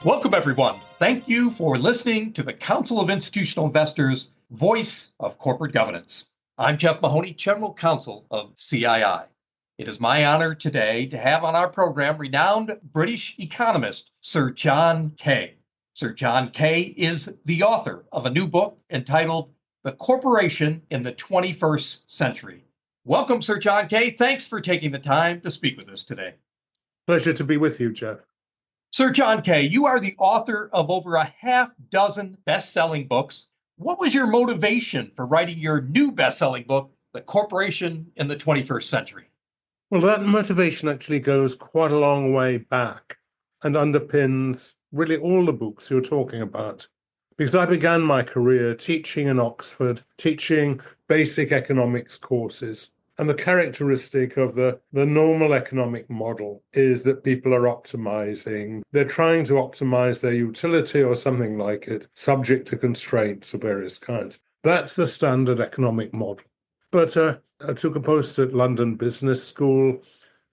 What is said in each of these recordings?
Welcome, everyone. Thank you for listening to the Council of Institutional Investors, Voice of Corporate Governance. I'm Jeff Mahoney, General Counsel of CII. It is my honor today to have on our program renowned British economist, Sir John Kay. Sir John Kay is the author of a new book entitled The Corporation in the 21st Century. Welcome, Sir John Kay. Thanks for taking the time to speak with us today. Pleasure to be with you, Jeff. Sir John Kay, you are the author of over a half dozen best-selling books. What was your motivation for writing your new best-selling book, The Corporation in the 21st Century? Well, that motivation actually goes quite a long way back and underpins really all the books you're talking about. Because I began my career teaching in Oxford, teaching basic economics courses. And the characteristic of the normal economic model is that people are optimizing. They're trying to optimize their utility or something like it, subject to constraints of various kinds. That's the standard economic model. But I took a post at London Business School,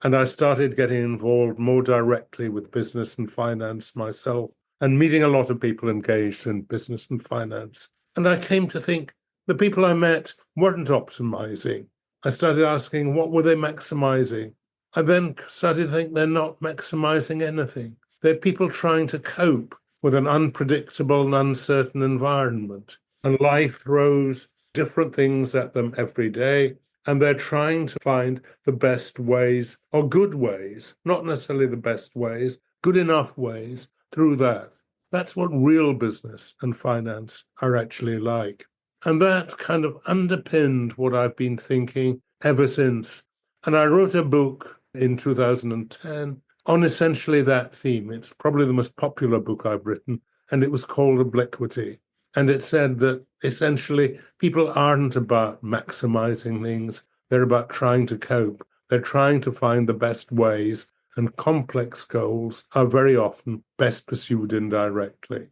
and I started getting involved more directly with business and finance myself, and meeting a lot of people engaged in business and finance. And I came to think the people I met weren't optimizing. I started asking, what were they maximizing? I then started to think they're not maximizing anything. They're people trying to cope with an unpredictable and uncertain environment. And life throws different things at them every day. And they're trying to find the best ways, or good ways, not necessarily the best ways, good enough ways through that. That's what real business and finance are actually like. And that kind of underpinned what I've been thinking ever since. And I wrote a book in 2010 on essentially that theme. It's probably the most popular book I've written, and it was called Obliquity. And it said that essentially people aren't about maximizing things. They're about trying to cope. They're trying to find the best ways, and complex goals are very often best pursued indirectly.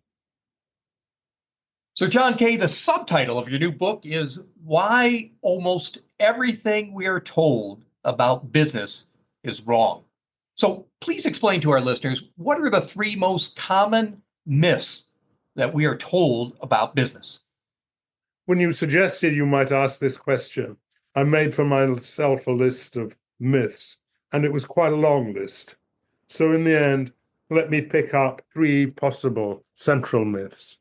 So, John Kay, the subtitle of your new book is Why Almost Everything We Are Told About Business is Wrong. So please explain to our listeners, what are the three most common myths that we are told about business? When you suggested you might ask this question, I made for myself a list of myths, and it was quite a long list. So in the end, let me pick up three possible central myths.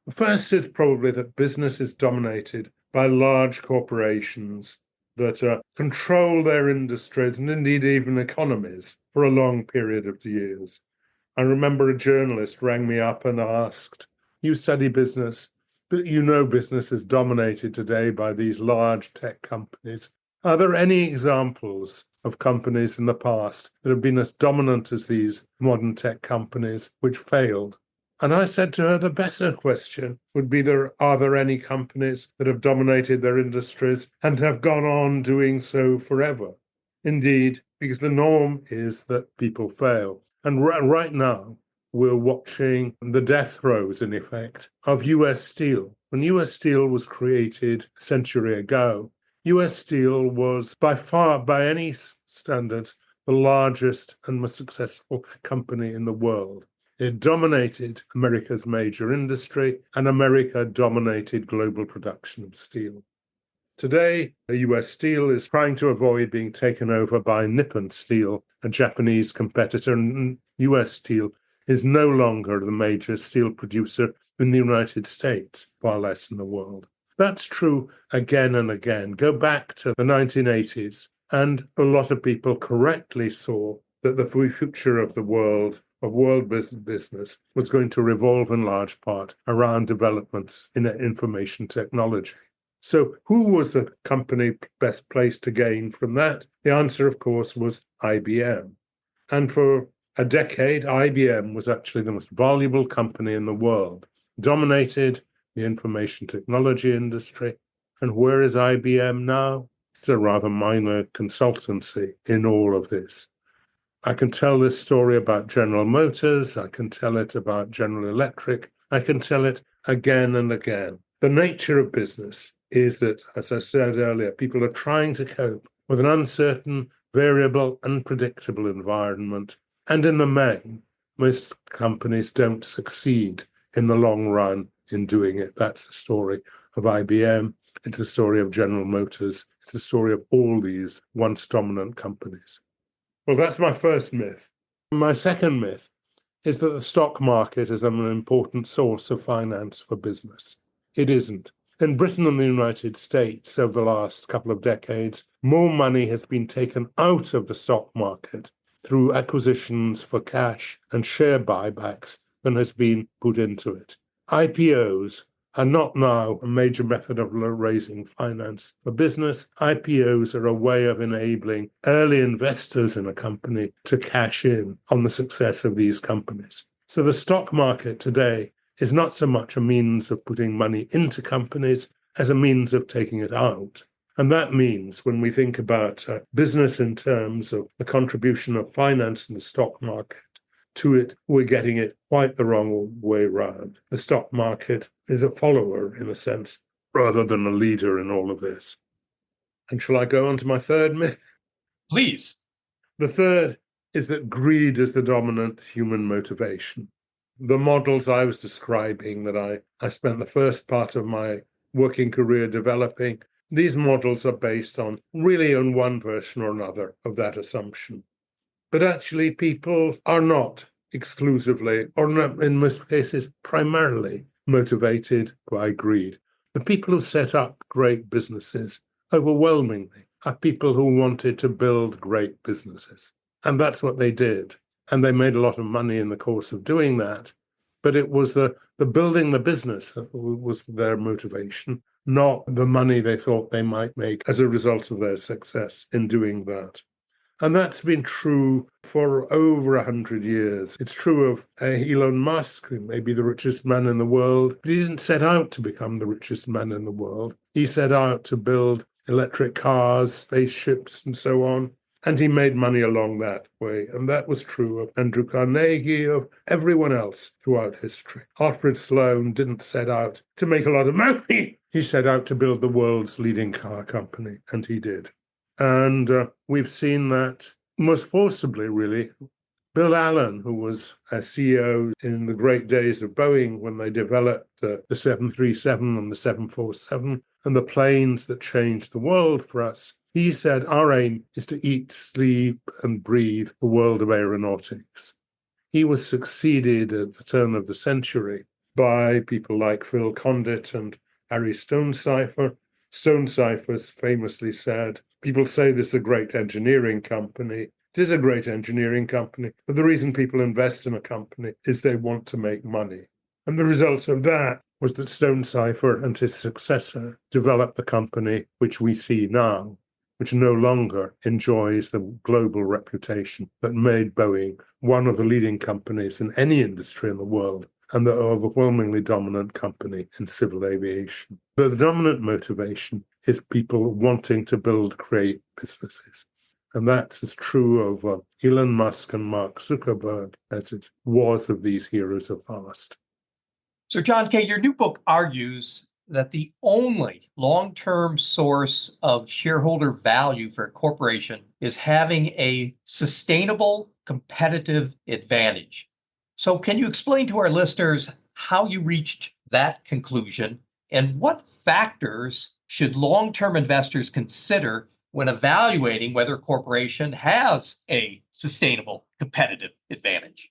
The first is probably that business is dominated by large corporations that control their industries and indeed even economies for a long period of years. I remember a journalist rang me up and asked, you study business, but you know business is dominated today by these large tech companies. Are there any examples of companies in the past that have been as dominant as these modern tech companies which failed? And I said to her, the better question would be, are there any companies that have dominated their industries and have gone on doing so forever? Indeed, because the norm is that people fail. And right now, we're watching the death throes, in effect, of US Steel. When US Steel was created a century ago, US Steel was by far, by any standards, the largest and most successful company in the world. It dominated America's major industry, and America dominated global production of steel. Today, US Steel is trying to avoid being taken over by Nippon Steel, a Japanese competitor, and US Steel is no longer the major steel producer in the United States, far less in the world. That's true again and again. Go back to the 1980s, and a lot of people correctly saw that the future of the world business was going to revolve in large part around developments in information technology. So who was the company best placed to gain from that? The answer, of course, was IBM. And for a decade, IBM was actually the most valuable company in the world, dominated the information technology industry. And where is IBM now? It's a rather minor consultancy in all of this. I can tell this story about General Motors. I can tell it about General Electric. I can tell it again and again. The nature of business is that, as I said earlier, people are trying to cope with an uncertain, variable, unpredictable environment. And in the main, most companies don't succeed in the long run in doing it. That's the story of IBM. It's a story of General Motors. It's a story of all these once dominant companies. Well, that's my first myth. My second myth is that the stock market is an important source of finance for business. It isn't. In Britain and the United States over the last couple of decades, more money has been taken out of the stock market through acquisitions for cash and share buybacks than has been put into it. IPOs are not now a major method of raising finance for business. IPOs are a way of enabling early investors in a company to cash in on the success of these companies. So the stock market today is not so much a means of putting money into companies as a means of taking it out. And that means when we think about business in terms of the contribution of finance in the stock market to it, we're getting it quite the wrong way round. The stock market is a follower, in a sense, rather than a leader in all of this. And shall I go on to my third myth? Please. The third is that greed is the dominant human motivation. The models I was describing that I spent the first part of my working career developing, these models are based on one version or another of that assumption. But actually, people are not exclusively, or not, in most cases, primarily motivated by greed. The people who set up great businesses overwhelmingly are people who wanted to build great businesses. And that's what they did. And they made a lot of money in the course of doing that. But it was the building the business that was their motivation, not the money they thought they might make as a result of their success in doing that. And that's been true for over 100 years. It's true of Elon Musk, who may be the richest man in the world, but he didn't set out to become the richest man in the world. He set out to build electric cars, spaceships, and so on. And he made money along that way. And that was true of Andrew Carnegie, of everyone else throughout history. Alfred Sloan didn't set out to make a lot of money. He set out to build the world's leading car company, and he did. And we've seen that most forcibly, really. Bill Allen, who was a CEO in the great days of Boeing when they developed the 737 and the 747 and the planes that changed the world for us, he said, our aim is to eat, sleep, and breathe the world of aeronautics. He was succeeded at the turn of the century by people like Phil Condit and Harry Stonecipher. Stonecipher famously said, people say this is a great engineering company. It is a great engineering company, but the reason people invest in a company is they want to make money. And the result of that was that Stonecipher and his successor developed the company which we see now, which no longer enjoys the global reputation that made Boeing one of the leading companies in any industry in the world and the overwhelmingly dominant company in civil aviation. The dominant motivation is people wanting to build great businesses. And that's as true of Elon Musk and Mark Zuckerberg as it was of these heroes of the past. So, John Kay, your new book argues that the only long-term source of shareholder value for a corporation is having a sustainable competitive advantage. So can you explain to our listeners how you reached that conclusion and what factors should long-term investors consider when evaluating whether a corporation has a sustainable competitive advantage?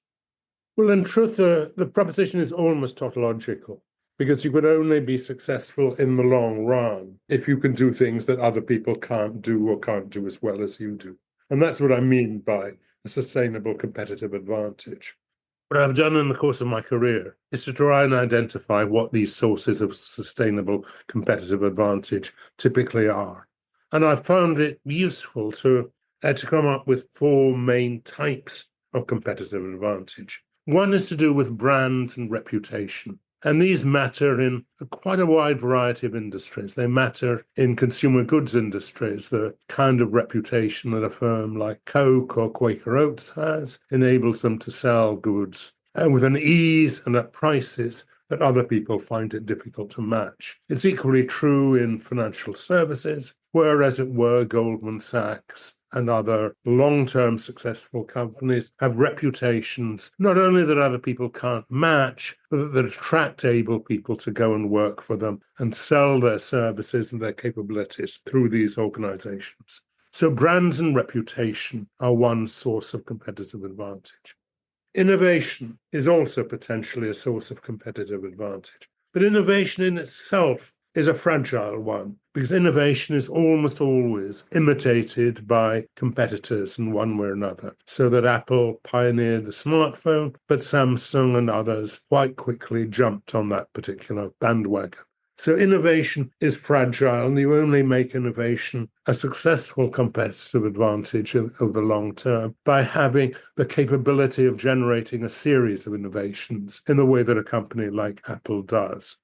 Well, in truth, the proposition is almost tautological, because you could only be successful in the long run if you can do things that other people can't do or can't do as well as you do. And that's what I mean by a sustainable competitive advantage. What I've done in the course of my career is to try and identify what these sources of sustainable competitive advantage typically are. And I found it useful to come up with four main types of competitive advantage. One is to do with brands and reputation. And these matter in quite a wide variety of industries. They matter in consumer goods industries. The kind of reputation that a firm like Coke or Quaker Oats has enables them to sell goods with an ease and at prices that other people find it difficult to match. It's equally true in financial services, where, as it were, Goldman Sachs and other long-term successful companies have reputations not only that other people can't match, but that attract able people to go and work for them and sell their services and their capabilities through these organizations. So brands and reputation are one source of competitive advantage. Innovation is also potentially a source of competitive advantage. But innovation in itself is a fragile one, because innovation is almost always imitated by competitors in one way or another. So that Apple pioneered the smartphone, but Samsung and others quite quickly jumped on that particular bandwagon. So innovation is fragile, and you only make innovation a successful competitive advantage over the long term by having the capability of generating a series of innovations in the way that a company like Apple does.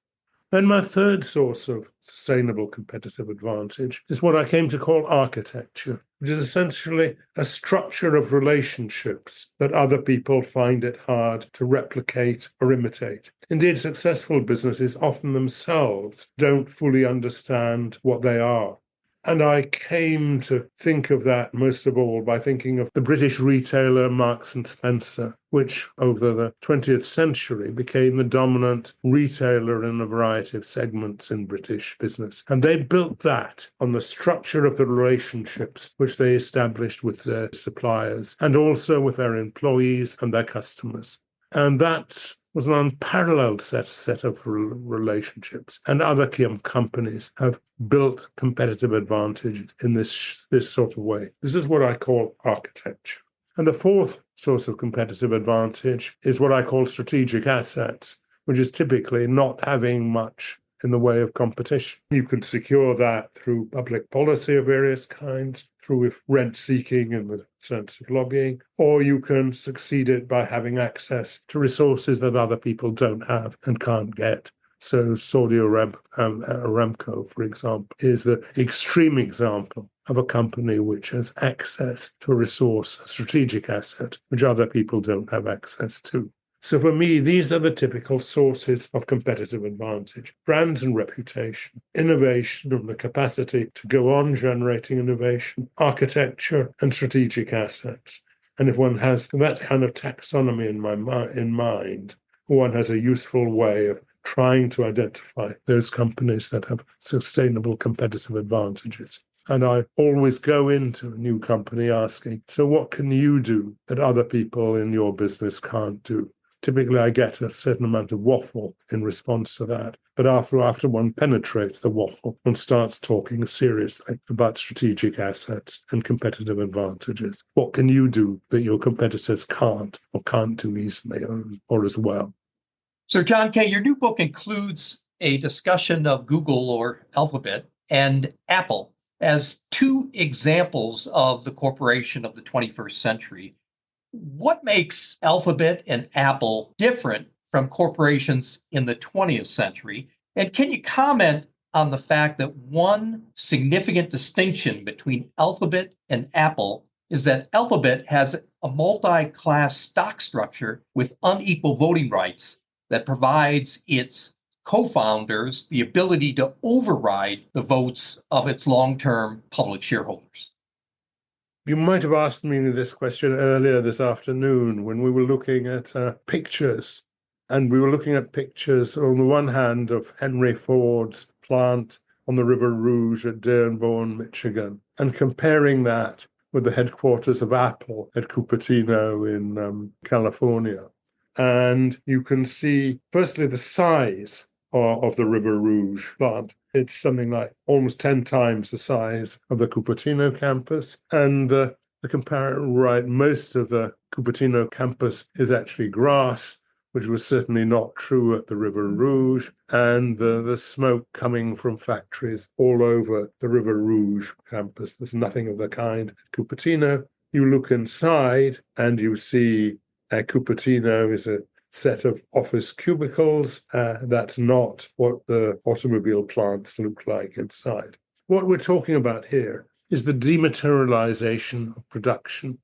And my third source of sustainable competitive advantage is what I came to call architecture, which is essentially a structure of relationships that other people find it hard to replicate or imitate. Indeed, successful businesses often themselves don't fully understand what they are. And I came to think of that most of all by thinking of the British retailer Marks and Spencer, which over the 20th century became the dominant retailer in a variety of segments in British business. And they built that on the structure of the relationships which they established with their suppliers and also with their employees and their customers. And that was an unparalleled set of relationships. And other companies have built competitive advantages in this sort of way. This is what I call architecture. And the fourth source of competitive advantage is what I call strategic assets, which is typically not having much in the way of competition. You can secure that through public policy of various kinds, through rent seeking in the sense of lobbying, or you can succeed it by having access to resources that other people don't have and can't get. So Saudi Aramco, for example, is the extreme example of a company which has access to a resource, a strategic asset, which other people don't have access to. So for me, these are the typical sources of competitive advantage: brands and reputation, innovation and the capacity to go on generating innovation, architecture and strategic assets. And if one has that kind of taxonomy in mind, one has a useful way of trying to identify those companies that have sustainable competitive advantages. And I always go into a new company asking, so what can you do that other people in your business can't do? Typically, I get a certain amount of waffle in response to that. But after one penetrates the waffle and starts talking seriously about strategic assets and competitive advantages, what can you do that your competitors can't or can't do easily or as well? So, John Kay, your new book includes a discussion of Google or Alphabet and Apple as two examples of the corporation of the 21st century. What makes Alphabet and Apple different from corporations in the 20th century? And can you comment on the fact that one significant distinction between Alphabet and Apple is that Alphabet has a multi-class stock structure with unequal voting rights that provides its co-founders the ability to override the votes of its long-term public shareholders? You might have asked me this question earlier this afternoon when we were looking at pictures. And we were looking at pictures on the one hand of Henry Ford's plant on the River Rouge at Dearborn, Michigan, and comparing that with the headquarters of Apple at Cupertino in California. And you can see, firstly, the size of the River Rouge plant. It's something like almost 10 times the size of the Cupertino campus. And the comparison, right, most of the Cupertino campus is actually grass, which was certainly not true at the River Rouge. And the smoke coming from factories all over the River Rouge campus. There's nothing of the kind at Cupertino. You look inside and you see Cupertino is a set of office cubicles. That's not what the automobile plants look like inside. What we're talking about here is the dematerialization of production,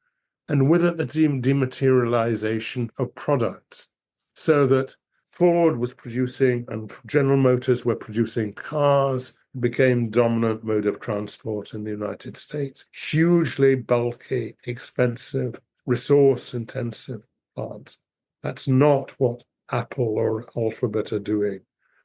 and with it, the dematerialization of products, so that Ford was producing and General Motors were producing cars It became dominant mode of transport in the United States. Hugely bulky, expensive, resource-intensive plants. That's not what Apple or Alphabet are doing.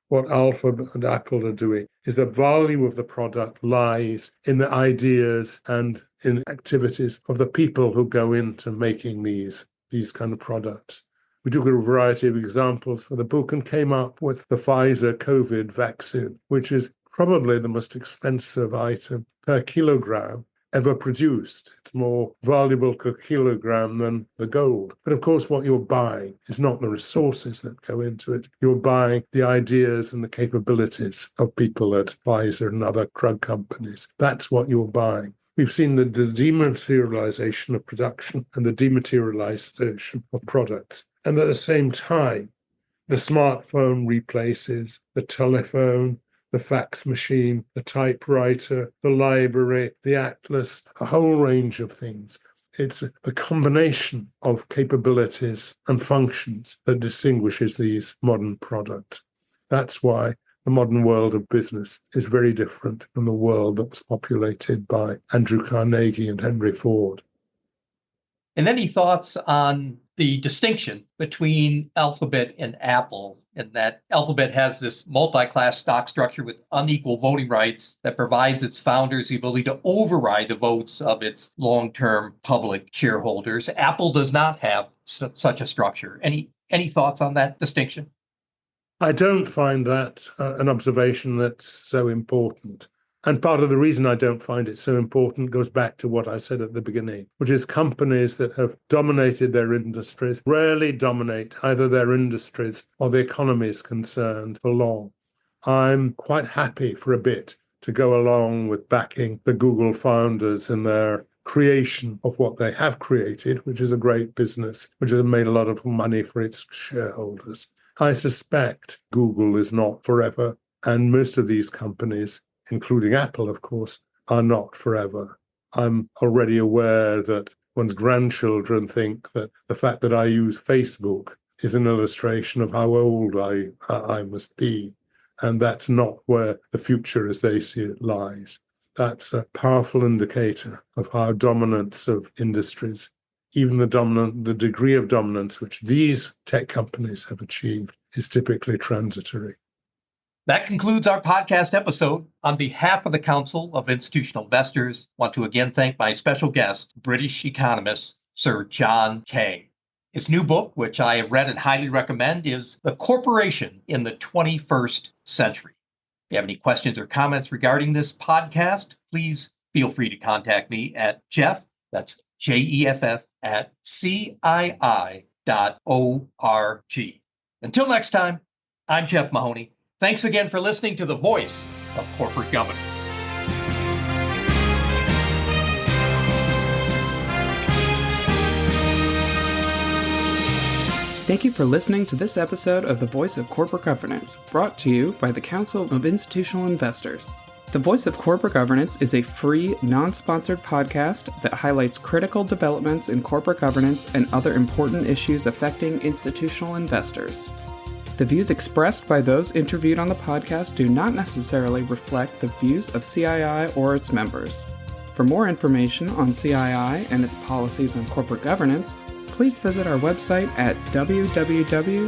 What Alphabet and Apple are doing is the value of the product lies in the ideas and in activities of the people who go into making these kind of products. We took a variety of examples for the book and came up with the Pfizer COVID vaccine, which is probably the most expensive item per kilogram ever produced. It's more valuable per kilogram than the gold. But of course, what you're buying is not the resources that go into it. You're buying the ideas and the capabilities of people at Pfizer and other drug companies. That's what you're buying. We've seen the dematerialization of production and the dematerialization of products. And at the same time, the smartphone replaces the telephone, the fax machine, the typewriter, the library, the atlas, a whole range of things. It's the combination of capabilities and functions that distinguishes these modern products. That's why the modern world of business is very different from the world that was populated by Andrew Carnegie and Henry Ford. And any thoughts on the distinction between Alphabet and Apple, and that Alphabet has this multi-class stock structure with unequal voting rights that provides its founders the ability to override the votes of its long-term public shareholders. Apple does not have such a structure. Any thoughts on that distinction? I don't find that an observation that's so important. And part of the reason I don't find it so important goes back to what I said at the beginning, which is companies that have dominated their industries rarely dominate either their industries or the economy is concerned for long. I'm quite happy for a bit to go along with backing the Google founders in their creation of what they have created, which is a great business, which has made a lot of money for its shareholders. I suspect Google is not forever, and most of these companies, including Apple, of course, are not forever. I'm already aware that one's grandchildren think that the fact that I use Facebook is an illustration of how old I must be. And that's not where the future as they see it lies. That's a powerful indicator of how dominance of industries, even the degree of dominance which these tech companies have achieved, is typically transitory. That concludes our podcast episode. On behalf of the Council of Institutional Investors, I want to again thank my special guest, British economist Sir John Kay. His new book, which I have read and highly recommend, is The Corporation in the 21st Century. If you have any questions or comments regarding this podcast, please feel free to contact me at Jeff, that's JEFF, at CII.org. Until next time, I'm Jeff Mahoney. Thanks again for listening to the Voice of Corporate Governance. Thank you for listening to this episode of The Voice of Corporate Governance, brought to you by the Council of Institutional Investors. The Voice of Corporate Governance is a free, non-sponsored podcast that highlights critical developments in corporate governance and other important issues affecting institutional investors. The views expressed by those interviewed on the podcast do not necessarily reflect the views of CII or its members. For more information on CII and its policies on corporate governance, please visit our website at www.cii.org.